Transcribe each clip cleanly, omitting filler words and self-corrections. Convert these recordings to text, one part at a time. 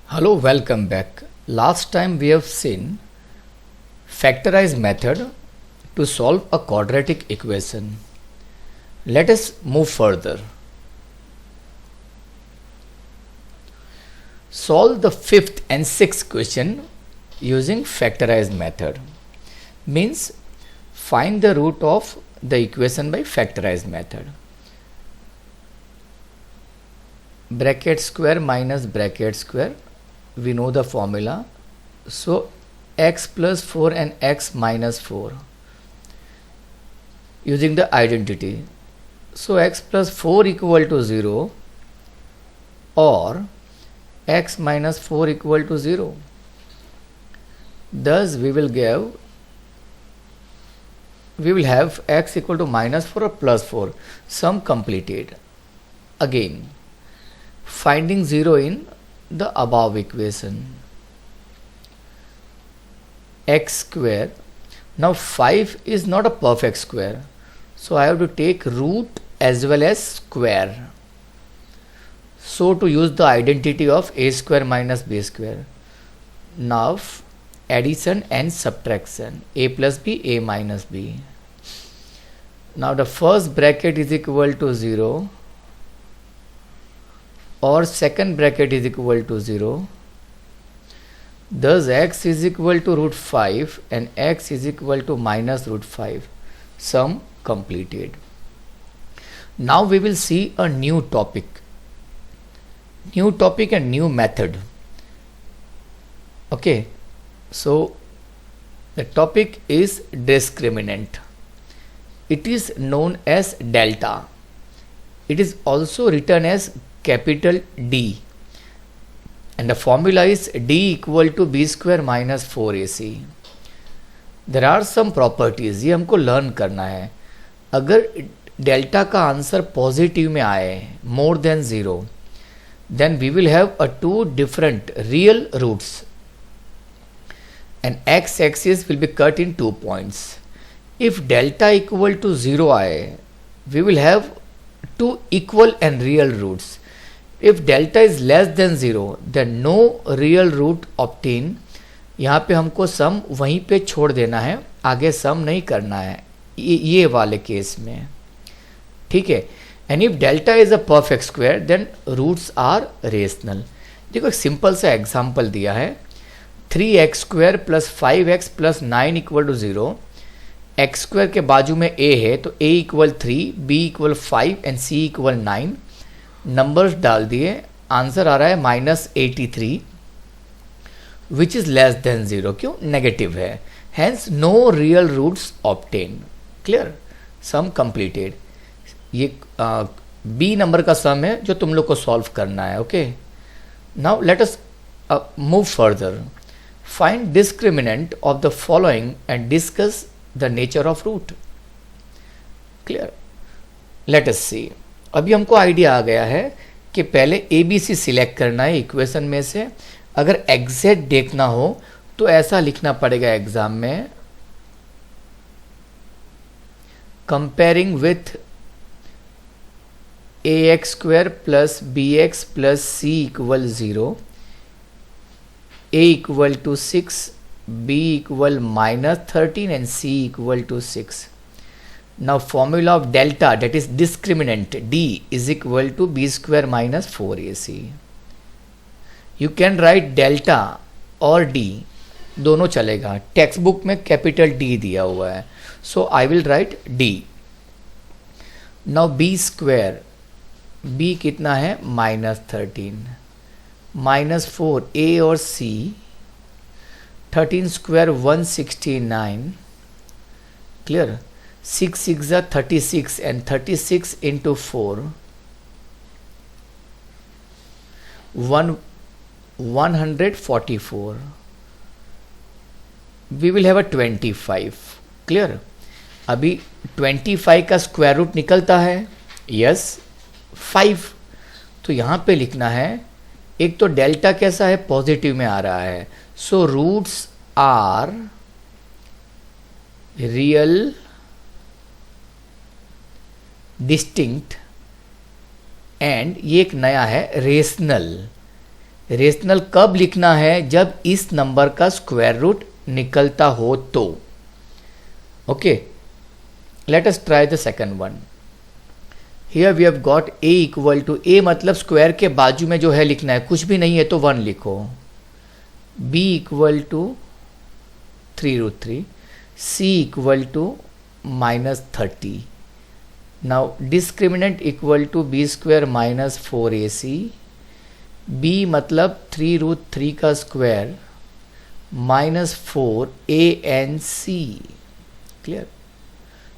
Hello, welcome back. Last time we have seen factorize method to solve a quadratic equation. Let us move further. Solve the fifth and sixth question using factorize method. Means find the root of the equation by factorize method. Bracket square minus bracket square, we know the formula. So x plus 4 and x minus 4 using the identity. So x plus 4 equal to 0 or x minus 4 equal to 0. Thus we will have x equal to minus 4 or plus 4. Sum completed. Again, finding 0 in the above equation. X square. Now 5 is not a perfect square, so I have to take root as well as square. So to use the identity of a square minus b square. Now addition and subtraction, a plus b, a minus b. Now the first bracket is equal to 0 or second bracket is equal to 0. Thus x is equal to root 5 and x is equal to minus root 5. Sum completed. Now we will see a new topic. New topic and new method. Okay, so the topic is discriminant. It is known as delta. It is also written as capital D, and the formula is D equal to b square minus 4ac. There are some properties, ये हमको learn करना है. अगर delta का answer positive में आए मोर than 0, then we will have a two different real roots and x axis will be cut in 2 points. If delta equal to 0 आए, we will have two equal and real roots. If delta is less than 0, then no real root obtain. यहाँ पे हमको सम वहीं पे छोड़ देना है, आगे सम नहीं करना है ये वाले केस में. ठीक है. And if delta is a perfect square then roots are rational. देखो एक सिंपल सा एग्जांपल दिया है. 3x square plus 5x plus 9 equal to 0. X square के बाजू में a है तो a equal 3, b equal 5 and c equal 9. Numbers डाल दिए, आंसर आ रहा है -83 विच इज लेस देन 0. क्यों? नेगेटिव है. Hence no real roots obtain. Clear. Sum completed. ये बी नंबर का सम है जो तुम लोग को सॉल्व करना है. Okay, now let us move further. Find discriminant of the following and discuss the nature of root. Clear. Let us see. अभी हमको आइडिया आ गया है कि पहले ए बी सी सिलेक्ट करना है इक्वेशन में से. अगर एग्जैक्ट देखना हो तो ऐसा लिखना पड़ेगा एग्जाम में, comparing with a x square plus b x plus c equal 0, a equal to 6, b equal -13 and c equal to 6. Now formula of delta, that is discriminant d, is equal to b square minus 4ac. You can write delta और d, दोनों चलेगा. Text book में capital D दिया हुआ है, so I will write d. Now b square, b कितना है? -13, -4 a और c, 13 square 169. Clear. 6 6 are 36 and 36 into 4 144. We will have a 25. Clear. अभी 25 का स्क्वायर रूट निकलता है. यस, 5. तो यहाँ पे लिखना है, एक तो डेल्टा कैसा है? पॉजिटिव में आ रहा है. So roots are real, distinct and ये एक नया है रेशनल. रेशनल कब लिखना है? जब इस नंबर का स्क्वायर रूट निकलता हो तो। Okay, let us try the second one. Here we have got a equal to, a मतलब स्क्वायर के बाजू में जो है लिखना है, कुछ भी नहीं है तो 1 लिखो। b equal to 3√3, c equal to -30। Now discriminant equal to b square minus 4ac, b मतलब 3√3 का square -4anc। Clear?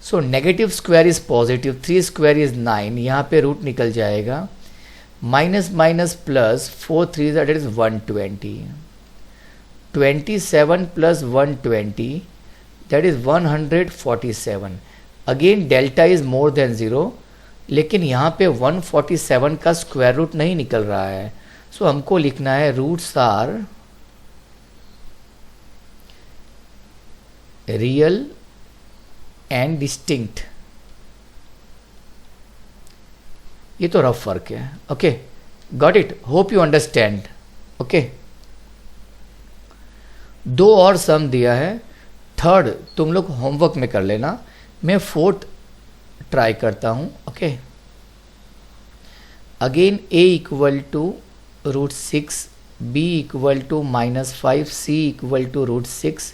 So negative square is positive, 3 square is 9, यहाँ पे रूट निकल जाएगा। Minus minus plus 4 3 that is 120, 27 plus 120 that is 147। Again delta is more than 0, लेकिन यहाँ पे 147 का स्क्वायर रूट नहीं निकल रहा है। सो हमको लिखना है roots are real and distinct. ये तो रफ फर्क है। Okay, got it, hope you understand. Okay, 2 और सम दिया है, थर्ड तुम लोग होमवर्क में कर लेना, मैं फोर्थ ट्राई करता हूं। Okay, again a equal to √6, b equal to -5, c equal to √6,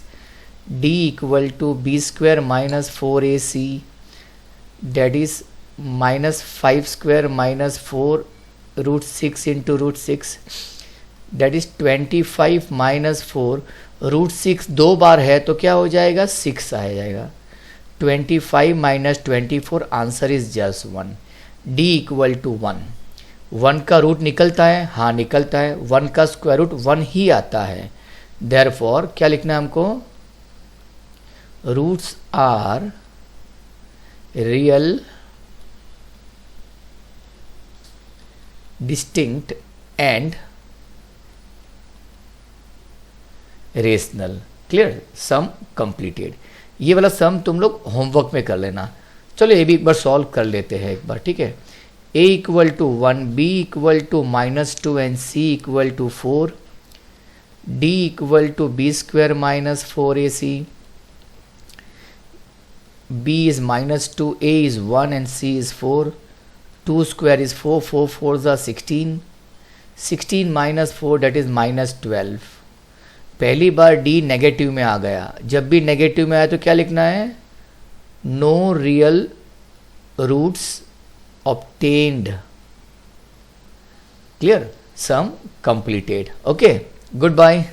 d equal to b square minus 4ac, that is -5 square minus 4 √6 into √6, that is 25 minus 4 √6 2 बार है तो क्या हो जाएगा? 6 आ जाएगा। 25 minus 24, answer is just 1। d equal to 1, 1 का root निकलता है? हाँ निकलता है, 1 का स्क्वायर रूट 1 ही आता है। देयरफॉर क्या लिखना है हमको? Roots are real, distinct and rational. Clear? Sum completed. ये वाला सम तुम लोग होमवर्क में कर लेना। चलो ये भी एक बार सॉल्व कर लेते हैं एक बार, ठीक है। a equal to 1, b equal to -2 and c equal to 4, d equal to b square minus 4ac, b is -2, a is 1 and c is 4, 2 square is 4, 4 4s are 16, 16 minus 4 that is -12। पहली बार d negative में आ गया, जब भी negative में आया तो क्या लिखना है? No real roots obtained। Clear? Sum completed। Okay, good bye.